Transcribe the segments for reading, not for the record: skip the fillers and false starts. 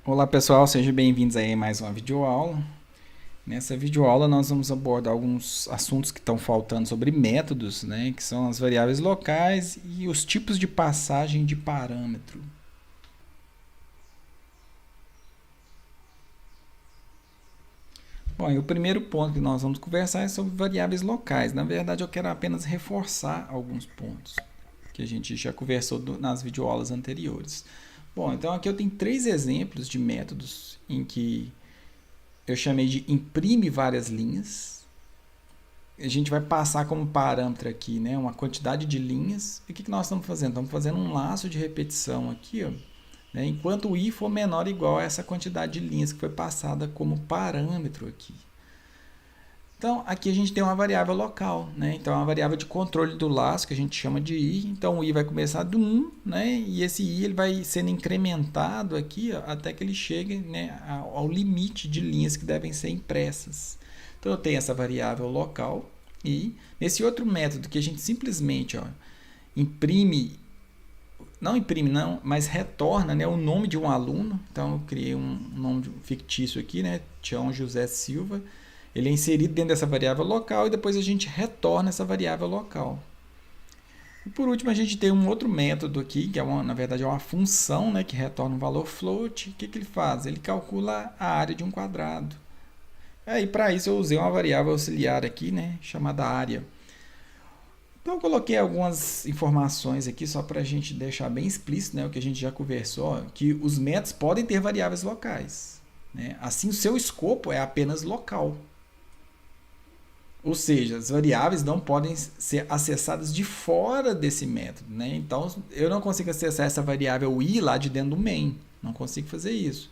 Olá pessoal, sejam bem-vindos aí a mais uma videoaula. Nessa videoaula nós vamos abordar alguns assuntos que estão faltando sobre métodos, né, que são as variáveis locais e os tipos de passagem de parâmetro. Bom, e o primeiro ponto que nós vamos conversar é sobre variáveis locais. Na verdade, eu quero apenas reforçar alguns pontos que a gente já conversou nas videoaulas anteriores. Bom, então aqui eu tenho três exemplos de métodos em que eu chamei de imprime várias linhas. A gente vai passar como parâmetro aqui, né, uma quantidade de linhas. E o que nós estamos fazendo? Estamos fazendo um laço de repetição aqui, ó, né, enquanto o i for menor ou igual a essa quantidade de linhas que foi passada como parâmetro aqui. Então, aqui a gente tem uma variável local, né? Então, é uma variável de controle do laço, que a gente chama de i. Então, o i vai começar do 1, né? E esse i ele vai sendo incrementado aqui, ó, até que ele chegue, né, ao limite de linhas que devem ser impressas. Então, eu tenho essa variável local i. Nesse outro método que a gente simplesmente, ó, mas retorna, né, o nome de um aluno. Então, eu criei um nome fictício aqui, né? Tião José Silva. Ele é inserido dentro dessa variável local e depois a gente retorna essa variável local. E por último, a gente tem um outro método aqui, que na verdade é uma função, né, que retorna um valor float. O que ele faz? Ele calcula a área de um quadrado. Aí, para isso, eu usei uma variável auxiliar aqui, né, chamada área. Então, eu coloquei algumas informações aqui só para a gente deixar bem explícito, né, o que a gente já conversou, que os métodos podem ter variáveis locais, né? Assim, o seu escopo é apenas local. Ou seja, as variáveis não podem ser acessadas de fora desse método, né? Então, eu não consigo acessar essa variável i lá de dentro do main. Não consigo fazer isso.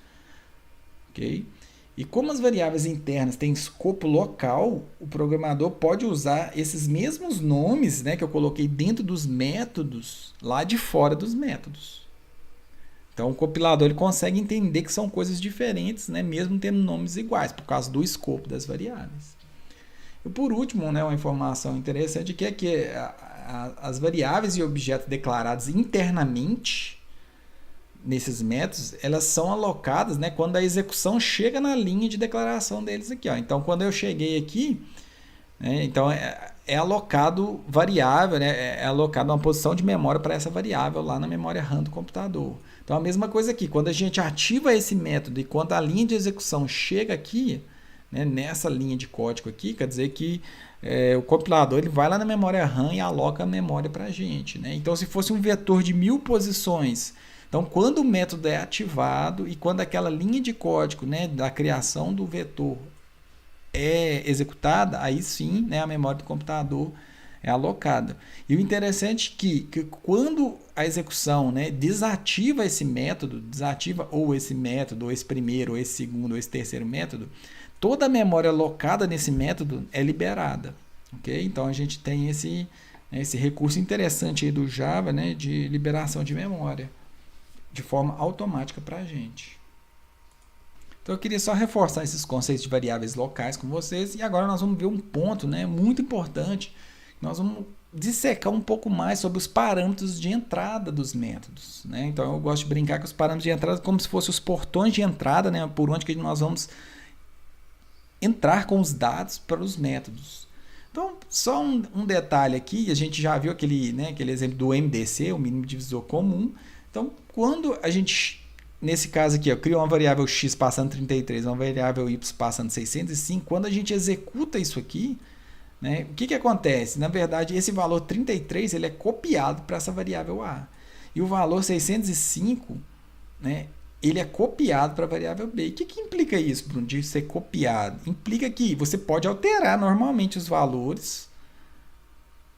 Ok? E como as variáveis internas têm escopo local, o programador pode usar esses mesmos nomes, né, que eu coloquei dentro dos métodos lá de fora dos métodos. Então, o compilador ele consegue entender que são coisas diferentes, né, mesmo tendo nomes iguais, por causa do escopo das variáveis. E por último, né, uma informação interessante que é que as variáveis e objetos declarados internamente nesses métodos, elas são alocadas, né, quando a execução chega na linha de declaração deles aqui. Ó. Então, quando eu cheguei aqui, né, então é alocado variável, né, é alocado uma posição de memória para essa variável lá na memória RAM do computador. Então, a mesma coisa aqui, quando a gente ativa esse método e quando a linha de execução chega aqui, né, nessa linha de código aqui, quer dizer que o compilador ele vai lá na memória RAM e aloca a memória para a gente. Né? Então, se fosse um vetor de 1000 posições, então quando o método é ativado e quando aquela linha de código, né, da criação do vetor é executada, aí sim, né, a memória do computador é alocada. E o interessante é que quando a execução, né, desativa esse método, desativa ou esse método, ou esse primeiro, ou esse segundo, ou esse terceiro método, toda a memória alocada nesse método é liberada. Okay? Então a gente tem esse recurso interessante aí do Java, né, de liberação de memória de forma automática para a gente. Então eu queria só reforçar esses conceitos de variáveis locais com vocês e agora nós vamos ver um ponto, né, muito importante. Nós vamos dissecar um pouco mais sobre os parâmetros de entrada dos métodos. Né? Então eu gosto de brincar com os parâmetros de entrada como se fossem os portões de entrada, né, por onde que nós vamos entrar com os dados para os métodos. Então, só um detalhe aqui, a gente já viu aquele exemplo do MDC, o mínimo divisor comum. Então, quando a gente, nesse caso aqui, cria uma variável x passando 33, uma variável y passando 605, quando a gente executa isso aqui, né, o que acontece? Na verdade, esse valor 33 ele é copiado para essa variável a. E o valor 605, né, ele é copiado para a variável b. O que implica isso, Bruno, de ser copiado? Implica que você pode alterar normalmente os valores,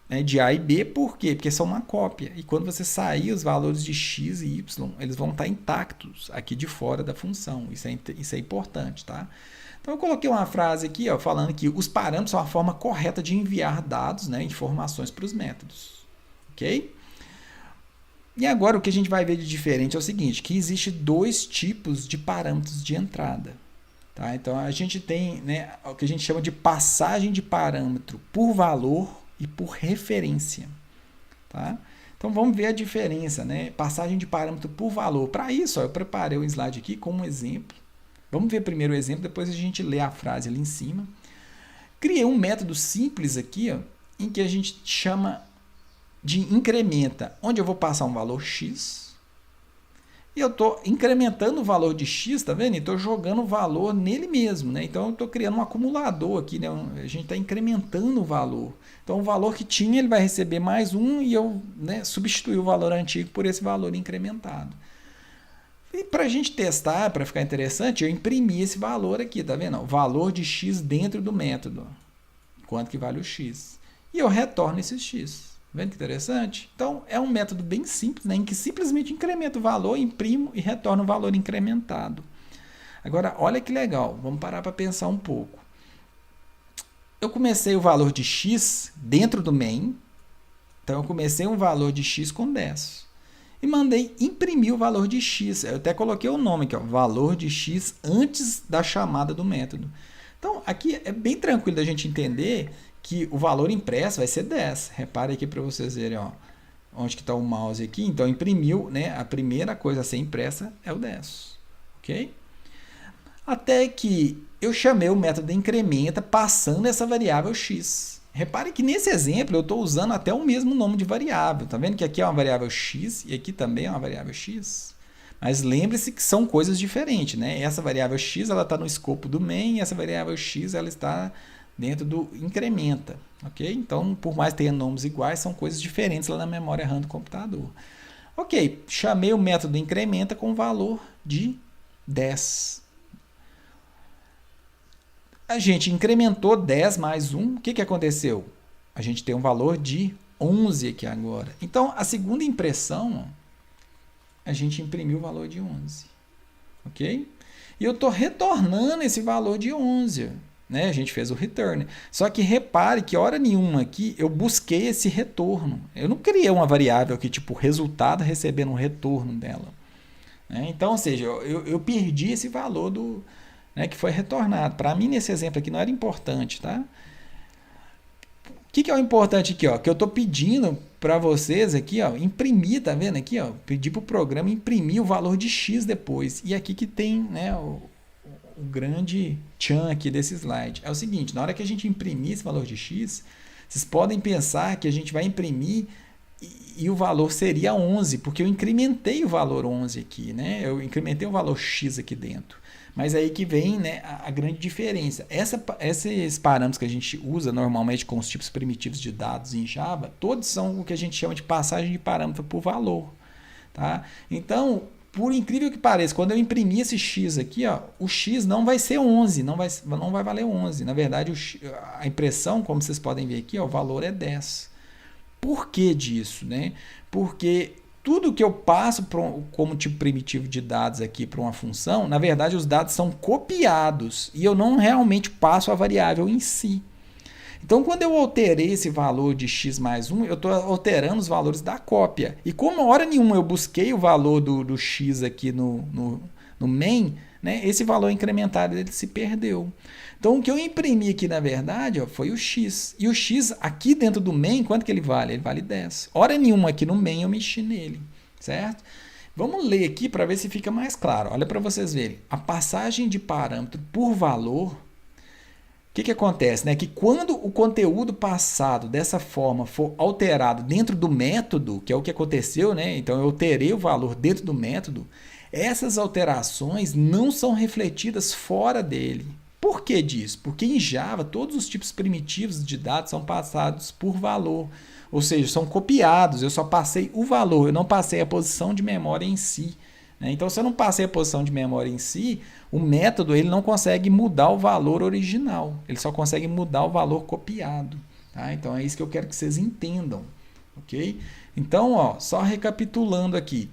né, de a e b, por quê? Porque são uma cópia. E quando você sair os valores de x e y, eles vão estar intactos aqui de fora da função. Isso é importante, tá? Então eu coloquei uma frase aqui, ó, falando que os parâmetros são a forma correta de enviar dados, né, informações para os métodos. Ok? E agora o que a gente vai ver de diferente é o seguinte, que existe dois tipos de parâmetros de entrada. Tá? Então a gente tem, né, o que a gente chama de passagem de parâmetro por valor e por referência. Tá? Então vamos ver a diferença, né? Passagem de parâmetro por valor. Para isso, ó, eu preparei um slide aqui com um exemplo. Vamos ver primeiro o exemplo, depois a gente lê a frase ali em cima. Criei um método simples aqui, ó, em que a gente chama de incrementa, onde eu vou passar um valor x e eu estou incrementando o valor de x, tá vendo? E estou jogando o valor nele mesmo, né? Então eu estou criando um acumulador aqui, né? A gente está incrementando o valor. Então o valor que tinha ele vai receber mais um e eu, né, substituir o valor antigo por esse valor incrementado. E para a gente testar, para ficar interessante, eu imprimi esse valor aqui, tá vendo? O valor de x dentro do método. Quanto que vale o x? E eu retorno esse x. Vendo que interessante? Então, é um método bem simples, né, em que simplesmente incremento o valor, imprimo e retorno o valor incrementado. Agora, olha que legal. Vamos parar para pensar um pouco. Eu comecei o valor de x dentro do main. Então, eu comecei um valor de x com 10. E mandei imprimir o valor de x. Eu até coloquei o nome aqui, ó, valor de x antes da chamada do método. Então, aqui é bem tranquilo da gente entender que o valor impresso vai ser 10. Repare aqui para vocês verem, ó, onde que está o mouse aqui. Então, imprimiu, né, a primeira coisa a ser impressa é o 10. Ok? Até que eu chamei o método incrementa passando essa variável x. Repare que nesse exemplo eu estou usando até o mesmo nome de variável. Está vendo que aqui é uma variável x e aqui também é uma variável x? Mas lembre-se que são coisas diferentes, né? Essa variável x está no escopo do main e essa variável x ela está dentro do incrementa. Ok? Então, por mais que tenha nomes iguais, são coisas diferentes lá na memória RAM do computador. Ok, chamei o método incrementa com valor de 10. A gente incrementou 10 mais 1. O que aconteceu? A gente tem um valor de 11 aqui agora. Então, a segunda impressão, a gente imprimiu o valor de 11. Ok? E eu estou retornando esse valor de 11. Né? A gente fez o return. Só que repare que hora nenhuma aqui eu busquei esse retorno. Eu não criei uma variável que, tipo, resultado recebendo um retorno dela. Né? Então, ou seja, eu perdi esse valor do... Né, que foi retornado. Para mim, nesse exemplo aqui, não era importante. Tá? O que é o importante aqui? Ó? Que eu estou pedindo para vocês aqui, ó, imprimir, tá vendo aqui? Ó, pedir para o programa imprimir o valor de x depois. E aqui que tem, né, o grande tchan aqui desse slide. É o seguinte, na hora que a gente imprimir esse valor de x, vocês podem pensar que a gente vai imprimir e o valor seria 11, porque eu incrementei o valor 11 aqui, né? Eu incrementei o valor x aqui dentro. Mas aí que vem, né, a grande diferença. Esses parâmetros que a gente usa normalmente com os tipos primitivos de dados em Java, todos são o que a gente chama de passagem de parâmetro por valor. Tá? Então, por incrível que pareça, quando eu imprimir esse x aqui, ó, o x não vai ser 11, não vai valer 11. Na verdade, a impressão, como vocês podem ver aqui, ó, o valor é 10. Por que disso? Né? Porque tudo que eu passo como tipo primitivo de dados aqui para uma função, na verdade os dados são copiados e eu não realmente passo a variável em si. Então, quando eu alterei esse valor de x mais 1, eu estou alterando os valores da cópia. E como hora nenhuma eu busquei o valor do x aqui no main, né, esse valor incrementado ele se perdeu. Então, o que eu imprimi aqui, na verdade, ó, foi o x. E o x aqui dentro do main, quanto que ele vale? Ele vale 10. Hora nenhuma aqui no main eu mexi nele, certo? Vamos ler aqui para ver se fica mais claro. Olha para vocês verem. A passagem de parâmetro por valor, o que acontece? Né? Que quando o conteúdo passado dessa forma for alterado dentro do método, que é o que aconteceu, né? Então eu alterei o valor dentro do método, essas alterações não são refletidas fora dele. Por que disso? Porque em Java todos os tipos primitivos de dados são passados por valor, ou seja, são copiados. Eu só passei o valor, eu não passei a posição de memória em si. Né? Então, se eu não passei a posição de memória em si, o método ele não consegue mudar o valor original, ele só consegue mudar o valor copiado. Tá? Então, é isso que eu quero que vocês entendam. Okay? Então, ó, só recapitulando aqui.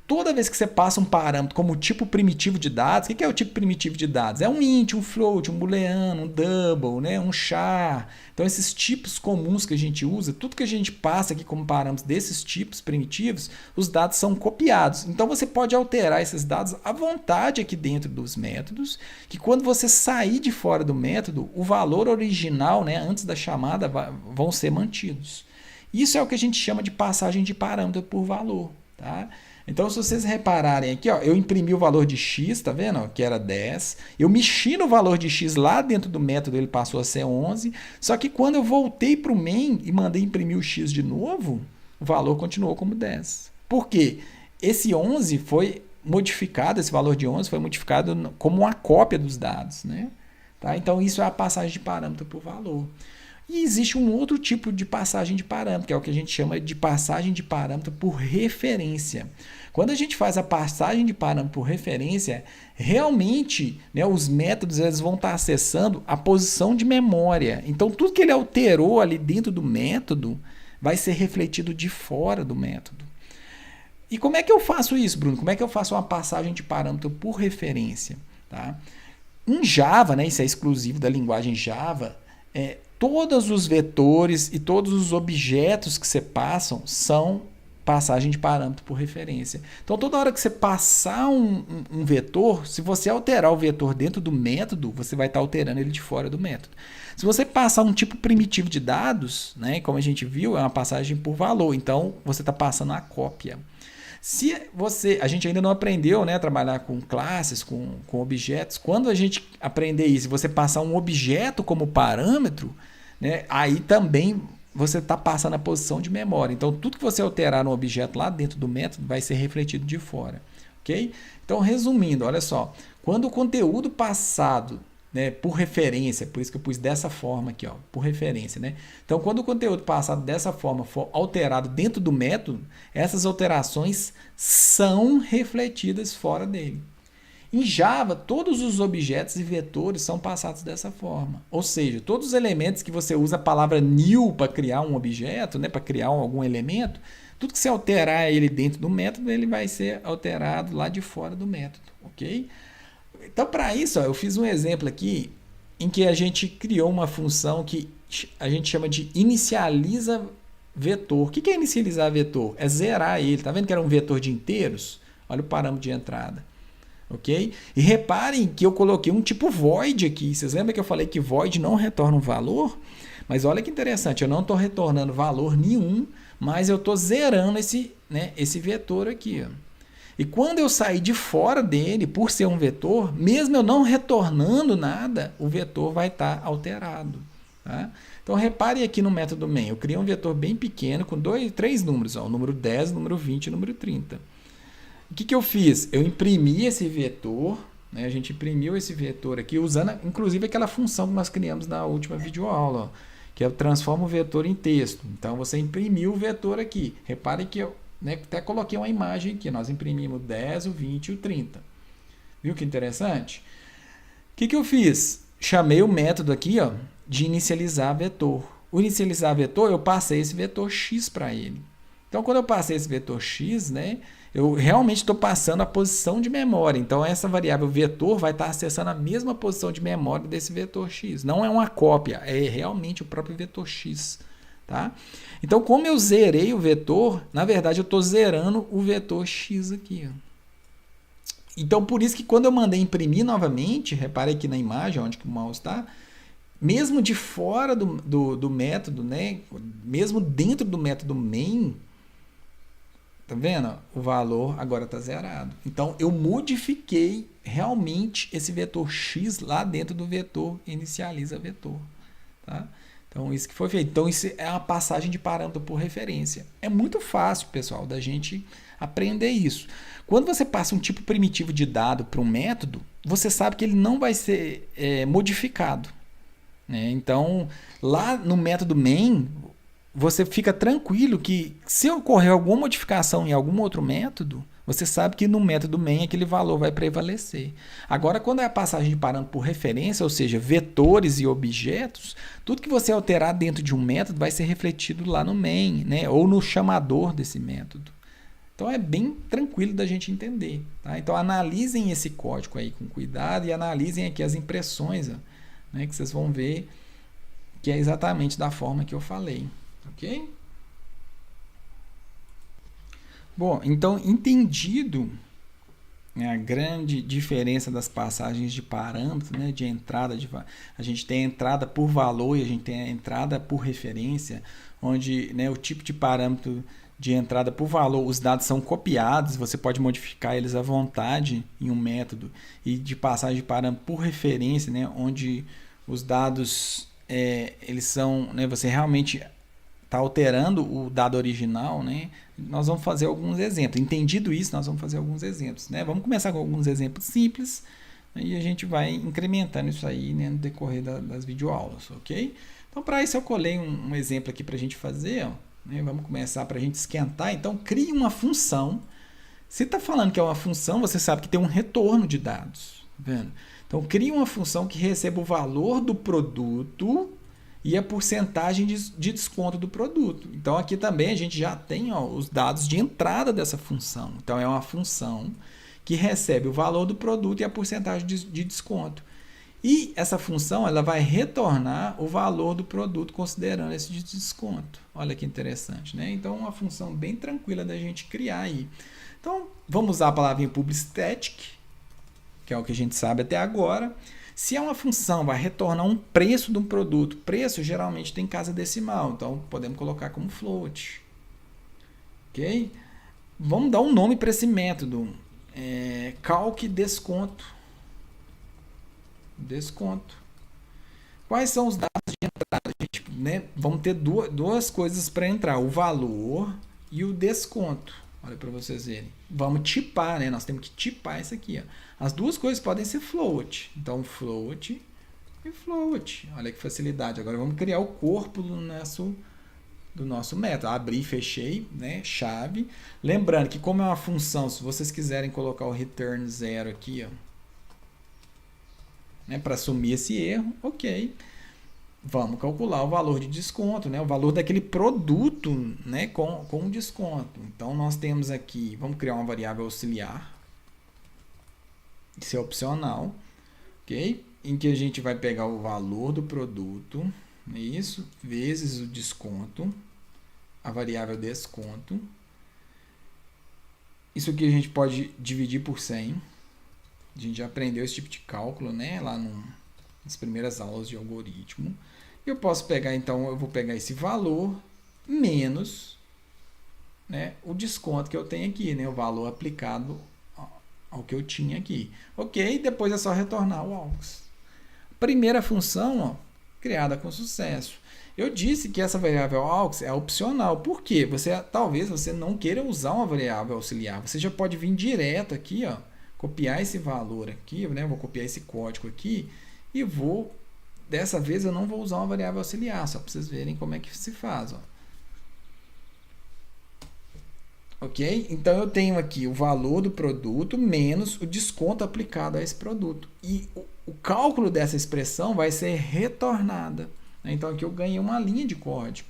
Toda vez que você passa um parâmetro como tipo primitivo de dados, o que é o tipo primitivo de dados? É um int, um float, um booleano, um double, né? Um char. Então, esses tipos comuns que a gente usa, tudo que a gente passa aqui como parâmetros desses tipos primitivos, os dados são copiados. Então, você pode alterar esses dados à vontade aqui dentro dos métodos, que quando você sair de fora do método, o valor original, né, antes da chamada, vão ser mantidos. Isso é o que a gente chama de passagem de parâmetro por valor. Tá? Então, se vocês repararem aqui, ó, eu imprimi o valor de x, tá vendo? Ó, que era 10. Eu mexi no valor de x lá dentro do método, ele passou a ser 11. Só que quando eu voltei para o main e mandei imprimir o x de novo, o valor continuou como 10. Por quê? Esse 11 foi modificado, esse valor de 11 foi modificado como uma cópia dos dados. Né? Tá? Então, isso é a passagem de parâmetro por valor. E existe um outro tipo de passagem de parâmetro, que é o que a gente chama de passagem de parâmetro por referência. Quando a gente faz a passagem de parâmetro por referência, realmente, né, os métodos eles vão estar acessando a posição de memória. Então, tudo que ele alterou ali dentro do método vai ser refletido de fora do método. E como é que eu faço isso, Bruno? Como é que eu faço uma passagem de parâmetro por referência? Tá? Em Java, né, isso é exclusivo da linguagem Java, todos os vetores e todos os objetos que você passam são passagem de parâmetro por referência. Então, toda hora que você passar um vetor, se você alterar o vetor dentro do método, você vai estar alterando ele de fora do método. Se você passar um tipo primitivo de dados, né, como a gente viu, é uma passagem por valor. Então, você está passando a cópia. A gente ainda não aprendeu, né, a trabalhar com classes, com objetos. Quando a gente aprender isso, você passar um objeto como parâmetro, né, aí também você está passando a posição de memória. Então, tudo que você alterar no objeto lá dentro do método vai ser refletido de fora. Ok? Então, resumindo, olha só. Quando o conteúdo passado, né, por referência, por isso que eu pus dessa forma aqui, ó, por referência, né? Então, quando o conteúdo passado dessa forma for alterado dentro do método, essas alterações são refletidas fora dele. Em Java, todos os objetos e vetores são passados dessa forma. Ou seja, todos os elementos que você usa a palavra new para criar um objeto, né, para criar algum elemento, tudo que você alterar ele dentro do método, ele vai ser alterado lá de fora do método, ok? Então, para isso, ó, eu fiz um exemplo aqui em que a gente criou uma função que a gente chama de inicializa vetor. O que é inicializar vetor? É zerar ele. Tá vendo que era um vetor de inteiros? Olha o parâmetro de entrada. Ok? E reparem que eu coloquei um tipo void aqui. Vocês lembram que eu falei que void não retorna um valor? Mas olha que interessante, eu não estou retornando valor nenhum, mas eu estou zerando esse vetor aqui. Ó. E quando eu sair de fora dele, por ser um vetor, mesmo eu não retornando nada, o vetor vai estar alterado. Tá? Então, repare aqui no método main. Eu criei um vetor bem pequeno com 3 números. Ó, o número 10, o número 20 e o número 30. O que eu fiz? Eu imprimi esse vetor, né? A gente imprimiu esse vetor aqui, usando inclusive aquela função que nós criamos na última videoaula, ó, que é transforma o vetor em texto. Então, você imprimiu o vetor aqui. Repare que eu até coloquei uma imagem aqui. Nós imprimimos o 10, o 20 e o 30. Viu que interessante? O que eu fiz? Chamei o método aqui, ó, de inicializar vetor. O inicializar vetor, eu passei esse vetor x para ele. Então, quando eu passei esse vetor x, né, eu realmente estou passando a posição de memória. Então, essa variável vetor vai estar acessando a mesma posição de memória desse vetor x. Não é uma cópia, é realmente o próprio vetor x. Tá? Então, como eu zerei o vetor, na verdade, eu estou zerando o vetor x aqui. Ó. Então, por isso que quando eu mandei imprimir novamente, repare aqui na imagem onde que o mouse está, mesmo de fora do método, né, mesmo dentro do método main, tá vendo? O valor agora está zerado. Então, eu modifiquei realmente esse vetor x lá dentro do vetor inicializa vetor. Tá? Então, isso que foi feito. Então, isso é uma passagem de parâmetro por referência. É muito fácil, pessoal, da gente aprender isso. Quando você passa um tipo primitivo de dado para um método, você sabe que ele não vai ser modificado. Né? Então, lá no método main, você fica tranquilo que se ocorrer alguma modificação em algum outro método, você sabe que no método main aquele valor vai prevalecer. Agora, quando é a passagem de parâmetro por referência, ou seja, vetores e objetos, tudo que você alterar dentro de um método vai ser refletido lá no main, né? Ou no chamador desse método. Então, é bem tranquilo da gente entender. Tá? Então, analisem esse código aí com cuidado e analisem aqui as impressões, ó, né? Que vocês vão ver que é exatamente da forma que eu falei. Ok? Bom, então, entendido A grande diferença das passagens de parâmetro, né, de entrada, a gente tem a entrada por valor e a gente tem a entrada por referência, onde, né, o tipo de parâmetro de entrada por valor, os dados são copiados, você pode modificar eles à vontade em um método, e de passagem de parâmetro por referência, né, onde os dados eles são, né, você realmente está alterando o dado original, né? Nós vamos fazer alguns exemplos. Entendido isso, nós vamos fazer alguns exemplos, né? Vamos começar com alguns exemplos simples e a gente vai incrementando isso aí, né, no decorrer das videoaulas, ok? Então, para isso eu colei um exemplo aqui para a gente fazer, ó, né? Vamos começar para a gente esquentar. Então, crie uma função. Se está falando que é uma função, você sabe que tem um retorno de dados, tá vendo? Então, crie uma função que receba o valor do produto e a porcentagem de desconto do produto. Então, aqui também a gente já tem, ó, os dados de entrada dessa função. Então, é uma função que recebe o valor do produto e a porcentagem de desconto. E essa função ela vai retornar o valor do produto considerando esse de desconto. Olha que interessante, né? Então, uma função bem tranquila da gente criar aí. Então, vamos usar a palavrinha publicStatic, que é o que a gente sabe até agora. Se é uma função, vai retornar um preço de um produto. Preço geralmente tem casa decimal, então podemos colocar como float. Ok? Vamos dar um nome para esse método. Calc desconto. Desconto. Quais são os dados de entrada? Gente, né? Vamos ter duas coisas para entrar: o valor e o desconto. Olha para vocês verem. Vamos tipar, né? Nós temos que tipar isso aqui, ó. As duas coisas podem ser float. Então, float e float. Olha que facilidade. Agora vamos criar o corpo do nosso método. Abri e fechei, né? Chave. Lembrando que como é uma função, se vocês quiserem colocar o return 0 aqui, ó, né, para assumir esse erro, ok. Vamos calcular o valor de desconto, né? O valor daquele produto, né, com desconto. Então, nós temos aqui, vamos criar uma variável auxiliar. Isso é opcional, ok? Em que a gente vai pegar o valor do produto, isso, vezes o desconto, a variável desconto. Isso aqui a gente pode dividir por 100. A gente já aprendeu esse tipo de cálculo, né? Lá nas primeiras aulas de algoritmo. Eu posso pegar, então, eu vou pegar esse valor menos, né, o desconto que eu tenho aqui, né? O valor aplicado ao que eu tinha aqui. Ok? Depois é só retornar o AUX. Primeira função, ó, criada com sucesso. Eu disse que essa variável AUX é opcional. Por quê? Talvez você não queira usar uma variável auxiliar. Você já pode vir direto aqui, ó, copiar esse valor aqui, né? Vou copiar esse código aqui e dessa vez eu não vou usar uma variável auxiliar, só para vocês verem como é que se faz, ó. Ok? Então, eu tenho aqui o valor do produto menos o desconto aplicado a esse produto. E o cálculo dessa expressão vai ser retornada. Então, aqui eu ganhei uma linha de código.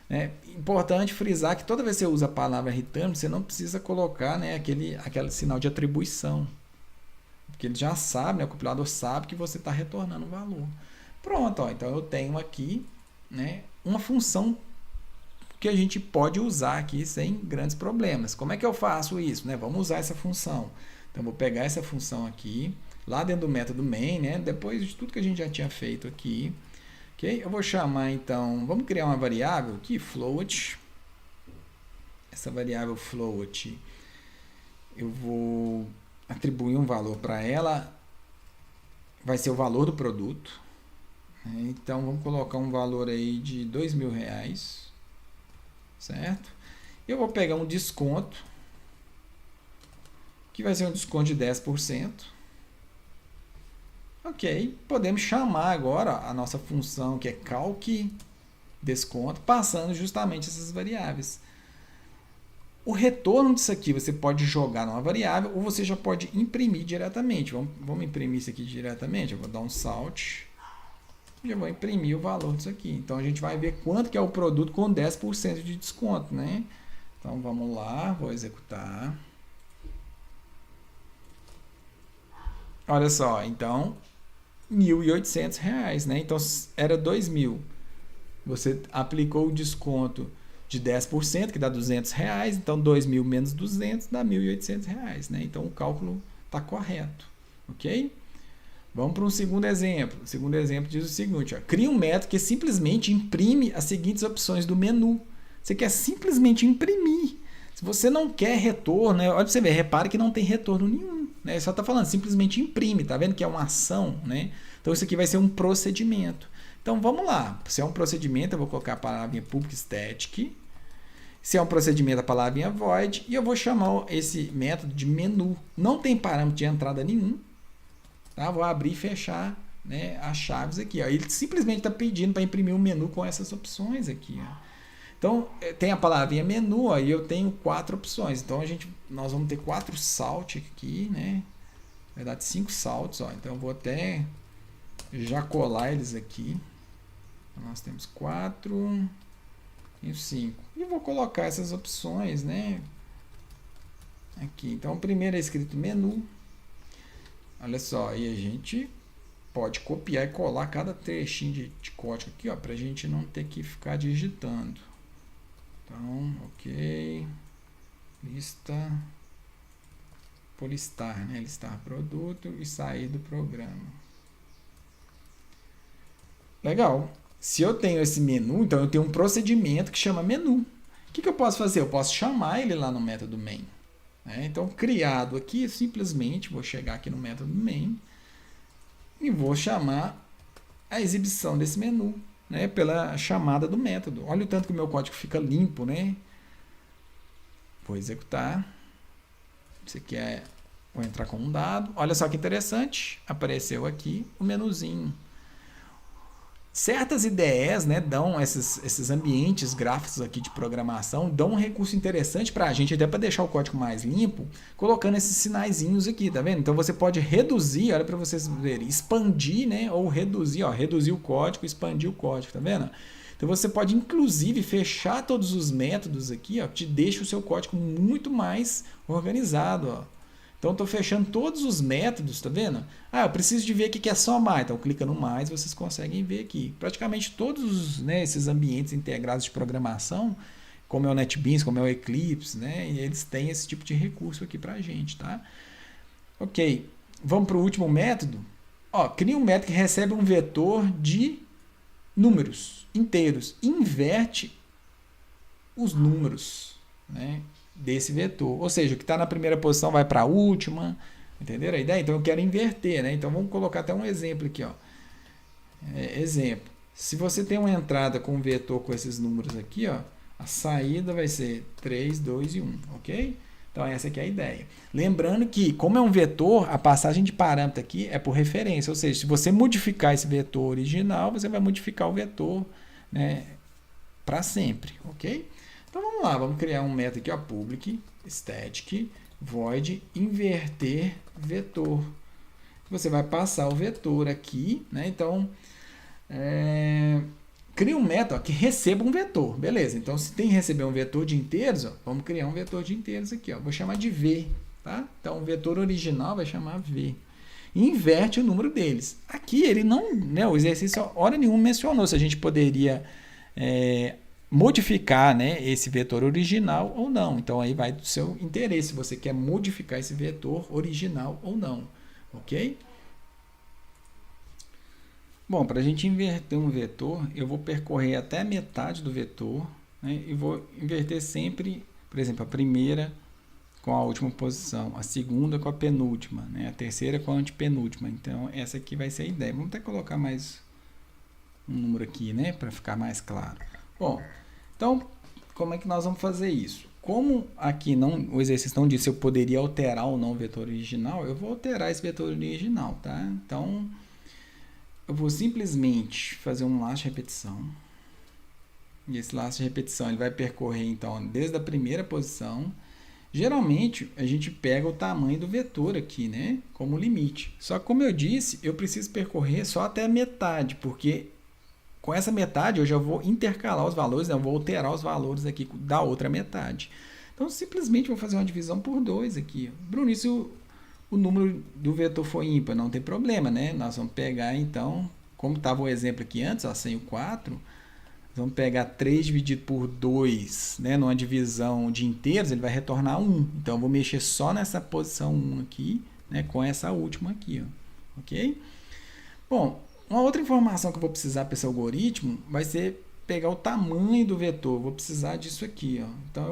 É importante frisar que toda vez que você usa a palavra return, você não precisa colocar, né, aquele sinal de atribuição. Porque ele já sabe, né, o compilador sabe que você está retornando o valor. Pronto, ó, então eu tenho aqui, né, uma função que a gente pode usar aqui sem grandes problemas. Como é que eu faço isso? Né? Vamos usar essa função. Então, vou pegar essa função aqui, lá dentro do método main, né? Depois de tudo que a gente já tinha feito aqui. Okay? Eu vou chamar, então, vamos criar uma variável aqui, float. Essa variável float, eu vou atribuir um valor para ela, vai ser o valor do produto. Então, vamos colocar um valor aí de R$2.000. Certo? Eu vou pegar um desconto, que vai ser um desconto de 10%. Ok, podemos chamar agora a nossa função, que é calc desconto, passando justamente essas variáveis. O retorno disso aqui você pode jogar numa variável ou você já pode imprimir diretamente. Vamos imprimir isso aqui diretamente. Eu vou dar um salt. Já vou imprimir o valor disso aqui. Então, a gente vai ver quanto que é o produto com 10% de desconto, né? Então, vamos lá, vou executar. Olha só, então, R$1.800, né? Então, era 2.000. Você aplicou o desconto de 10%, que dá R$200. Então, 2.000 menos 200 dá R$1.800, né? Então, o cálculo está correto, ok? Vamos para um segundo exemplo. O segundo exemplo diz o seguinte, ó, cria um método que simplesmente imprime as seguintes opções do menu. Você quer simplesmente imprimir. Se você não quer retorno, né? Olha para você ver, repare que não tem retorno nenhum. Né? Só está falando, simplesmente imprime. Tá vendo que é uma ação? Né? Então isso aqui vai ser um procedimento. Então vamos lá. Se é um procedimento, eu vou colocar a palavrinha public static. Se é um procedimento, a palavrinha void. E eu vou chamar esse método de menu. Não tem parâmetro de entrada nenhum. Tá? Vou abrir e fechar, né, as chaves aqui. Ó. Ele simplesmente está pedindo para imprimir um menu com essas opções aqui. Ó. Então, tem a palavrinha menu, ó, e eu tenho 4 opções. Então, nós vamos ter 4 saltos aqui, né? Na verdade, 5 saltos. Ó. Então, eu vou até já colar eles aqui. Então, nós temos 4 e 5. E vou colocar essas opções, né? Aqui. Então, o primeiro é escrito menu. Olha só, aí a gente pode copiar e colar cada trechinho de código aqui, ó, para a gente não ter que ficar digitando. Então, ok, lista, por listar, né? Listar produto e sair do programa. Legal. Se eu tenho esse menu, então eu tenho um procedimento que chama menu. O que eu posso fazer? Eu posso chamar ele lá no método main. Né? Então, criado aqui, simplesmente vou chegar aqui no método main e vou chamar a exibição desse menu. Né, pela chamada do método. Olha o tanto que o meu código fica limpo, né? Vou executar. Isso aqui vou entrar com um dado. Olha só que interessante. Apareceu aqui o menuzinho. Certas IDEs, né, dão esses ambientes gráficos aqui de programação, dão um recurso interessante para a gente, até para deixar o código mais limpo, colocando esses sinaizinhos aqui, tá vendo? Então você pode reduzir, olha para vocês verem, expandir, né, ou reduzir, ó, reduzir o código, expandir o código, tá vendo? Então você pode inclusive fechar todos os métodos aqui, ó, que te deixa o seu código muito mais organizado, ó. Então, estou fechando todos os métodos, tá vendo? Ah, eu preciso de ver o que é somar. Então, clica no mais, vocês conseguem ver aqui. Praticamente todos, né, esses ambientes integrados de programação, como é o NetBeans, como é o Eclipse, né, e eles têm esse tipo de recurso aqui para a gente, tá? Ok, vamos para o último método. Ó, cria um método que recebe um vetor de números inteiros. Inverte os números, né, desse vetor, ou seja, o que está na primeira posição vai para a última, entenderam a ideia? Então eu quero inverter, né? Então vamos colocar até um exemplo aqui, ó. Exemplo, se você tem uma entrada com um vetor com esses números aqui, ó, a saída vai ser 3, 2 e 1, ok? Então essa aqui é a ideia. Lembrando que, como é um vetor, a passagem de parâmetro aqui é por referência, ou seja, se você modificar esse vetor original, você vai modificar o vetor, né, para sempre, ok? Então vamos lá, vamos criar um método aqui, ó, public static void inverter vetor. Você vai passar o vetor aqui, né? Então, cria um método, ó, que receba um vetor, beleza? Então, se tem que receber um vetor de inteiros, ó, vamos criar um vetor de inteiros aqui, ó. Vou chamar de v, tá? Então, o vetor original vai chamar v. E inverte o número deles. Aqui ele não, né? O exercício hora nenhuma mencionou se a gente poderia modificar, né, esse vetor original ou não. Então aí vai do seu interesse, se você quer modificar esse vetor original ou não, ok? Bom, para a gente inverter um vetor, eu vou percorrer até a metade do vetor, né, e vou inverter sempre, por exemplo, a primeira com a última posição, a segunda com a penúltima, né, a terceira com a antepenúltima. Então essa aqui vai ser a ideia. Vamos até colocar mais um número aqui, né, para ficar mais claro. Bom, então, como é que nós vamos fazer isso? Como aqui o exercício não disse se eu poderia alterar ou não o vetor original, eu vou alterar esse vetor original, tá? Então, eu vou simplesmente fazer um laço de repetição. E esse laço de repetição ele vai percorrer, então, desde a primeira posição. Geralmente, a gente pega o tamanho do vetor aqui, né, como limite. Só que, como eu disse, eu preciso percorrer só até a metade, porque com essa metade eu já vou intercalar os valores, né? Eu vou alterar os valores aqui da outra metade. Então, simplesmente vou fazer uma divisão por 2 aqui. Bruno, e se o número do vetor for ímpar? Não tem problema, né? Nós vamos pegar, então, como estava o exemplo aqui antes, ó, sem o 4, vamos pegar 3 dividido por 2, né? Numa divisão de inteiros, ele vai retornar 1. Então, eu vou mexer só nessa posição 1 aqui, né, com essa última aqui, ó, ok? Bom, uma outra informação que eu vou precisar para esse algoritmo vai ser pegar o tamanho do vetor. Eu vou precisar disso aqui, ó. Então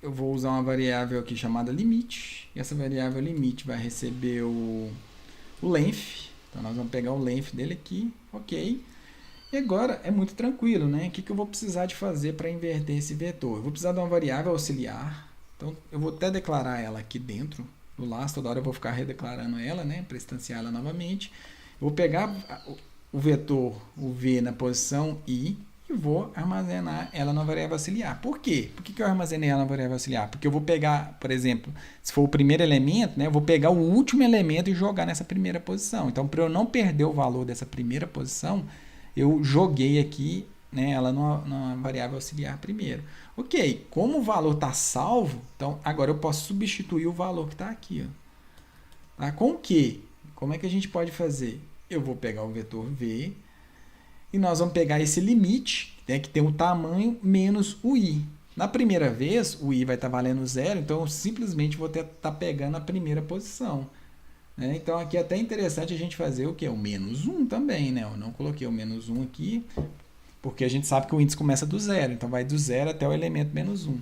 eu vou usar uma variável aqui chamada limite, e essa variável limite vai receber o length. Então nós vamos pegar o length dele aqui, ok? E agora é muito tranquilo, né? O que eu vou precisar de fazer para inverter esse vetor? Eu vou precisar de uma variável auxiliar. Então eu vou até declarar ela aqui dentro do laço, toda hora eu vou ficar redeclarando ela, né? Para instanciar ela novamente. Eu vou pegar o vetor, o v na posição i, e vou armazenar ela na variável auxiliar. Por quê? Por que eu armazenei ela na variável auxiliar? Porque eu vou pegar, por exemplo, se for o primeiro elemento, né, eu vou pegar o último elemento e jogar nessa primeira posição. Então, para eu não perder o valor dessa primeira posição, eu joguei aqui, né, ela na variável auxiliar primeiro. Ok, como o valor está salvo, então agora eu posso substituir o valor que está aqui. Ó. Tá? Com o quê? Como é que a gente pode fazer? Eu vou pegar o vetor v, e nós vamos pegar esse limite, né, que tem o tamanho menos o i. Na primeira vez, o i vai estar valendo 0, então eu simplesmente vou estar pegando a primeira posição. Né? Então aqui é até interessante a gente fazer o quê? O menos 1 também. Né? Eu não coloquei o menos 1 aqui, porque a gente sabe que o índice começa do 0, então vai do 0 até o elemento menos 1.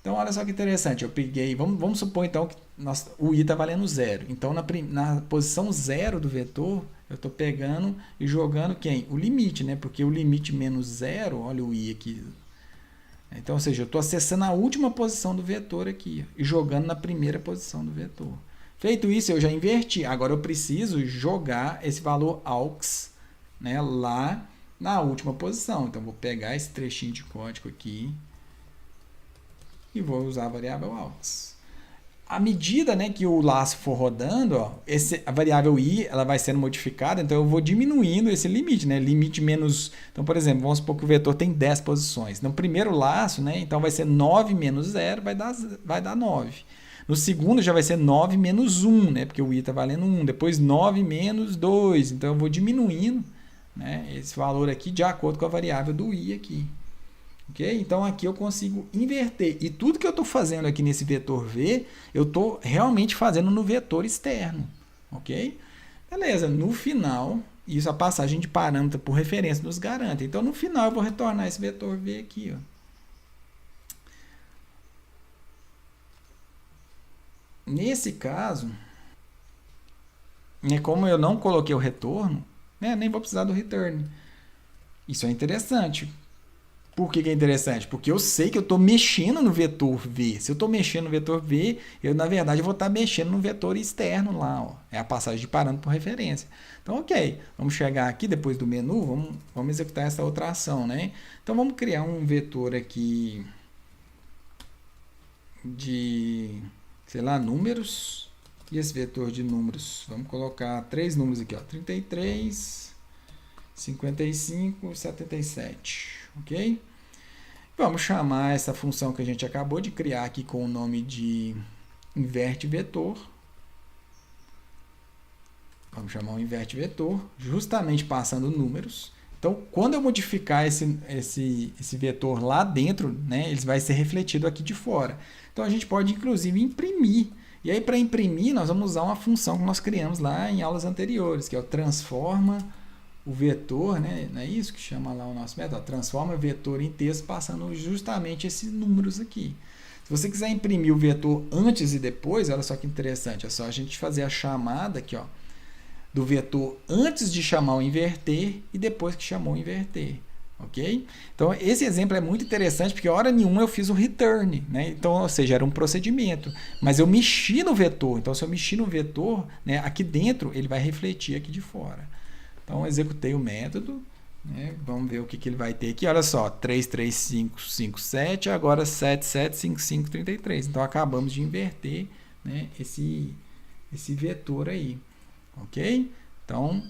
Então olha só que interessante, eu peguei, vamos supor então que o i está valendo 0. Então na posição 0 do vetor, eu estou pegando e jogando quem? O limite, né? Porque o limite menos 0, olha o i aqui. Então, ou seja, eu estou acessando a última posição do vetor aqui e jogando na primeira posição do vetor. Feito isso, eu já inverti. Agora eu preciso jogar esse valor aux, né, lá na última posição. Então, vou pegar esse trechinho de código aqui e vou usar a variável aux. À medida, né, que o laço for rodando, ó, a variável i ela vai sendo modificada, então eu vou diminuindo esse limite, né, limite menos... Então, por exemplo, vamos supor que o vetor tem 10 posições. No primeiro laço, né, então vai ser 9 menos 0, vai dar 9. No segundo já vai ser 9 menos 1, né, porque o i está valendo 1. Depois 9 menos 2, então eu vou diminuindo, né, esse valor aqui de acordo com a variável do i aqui. Okay? Então aqui eu consigo inverter. E tudo que eu estou fazendo aqui nesse vetor v, eu estou realmente fazendo no vetor externo. Ok? Beleza, no final, isso a passagem de parâmetro por referência nos garante. Então no final eu vou retornar esse vetor v aqui. Ó. Nesse caso, né, como eu não coloquei o retorno, né, nem vou precisar do return. Isso é interessante. Por que é interessante? Porque eu sei que eu estou mexendo no vetor v. Se eu estou mexendo no vetor v, eu na verdade vou estar mexendo no vetor externo lá. Ó. É a passagem de parâmetro por referência. Então, ok. Vamos chegar aqui depois do menu, vamos executar essa outra ação. Né? Então, vamos criar um vetor aqui de, sei lá, números. E esse vetor de números, vamos colocar 3 números aqui. Ó, 33, 55 e 77. Ok? Vamos chamar essa função que a gente acabou de criar aqui com o nome de inverte vetor. Vamos chamar o inverte vetor, justamente passando números. Então, quando eu modificar esse vetor lá dentro, né, ele vai ser refletido aqui de fora. Então, a gente pode, inclusive, imprimir. E aí, para imprimir, nós vamos usar uma função que nós criamos lá em aulas anteriores, que é o transforma o vetor, né? Não é isso que chama lá o nosso método? Transforma o vetor em texto passando justamente esses números aqui. Se você quiser imprimir o vetor antes e depois, olha só que interessante, é só a gente fazer a chamada aqui, ó, do vetor antes de chamar o inverter e depois que chamou o inverter. Ok? Então, esse exemplo é muito interessante porque, hora nenhuma, eu fiz o return. Né? Então, ou seja, era um procedimento. Mas eu mexi no vetor. Então, se eu mexi no vetor, né, aqui dentro, ele vai refletir aqui de fora. Então, eu executei o método. Né? Vamos ver o que ele vai ter aqui. Olha só, 33557, agora 775533. Então, acabamos de inverter, né, esse vetor aí. Ok? Então,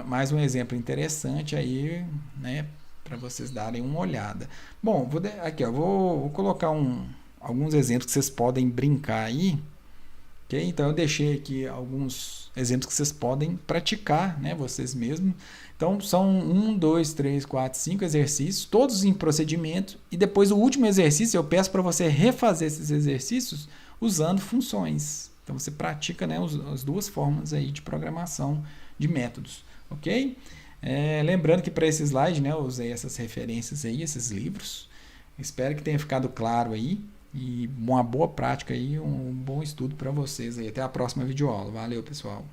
mais um exemplo interessante aí, né, para vocês darem uma olhada. Bom, aqui ó, vou colocar alguns exemplos que vocês podem brincar aí. Okay? Então, eu deixei aqui alguns exemplos que vocês podem praticar, né, vocês mesmos. Então, são 1, 2, 3, 4, 5 exercícios, todos em procedimento. E depois, o último exercício, eu peço para você refazer esses exercícios usando funções. Então você pratica, né, as duas formas aí de programação de métodos, ok? Lembrando que para esse slide, né, eu usei essas referências aí, esses livros. Espero que tenha ficado claro aí e uma boa prática aí, um bom estudo para vocês aí. Até a próxima videoaula. Valeu, pessoal!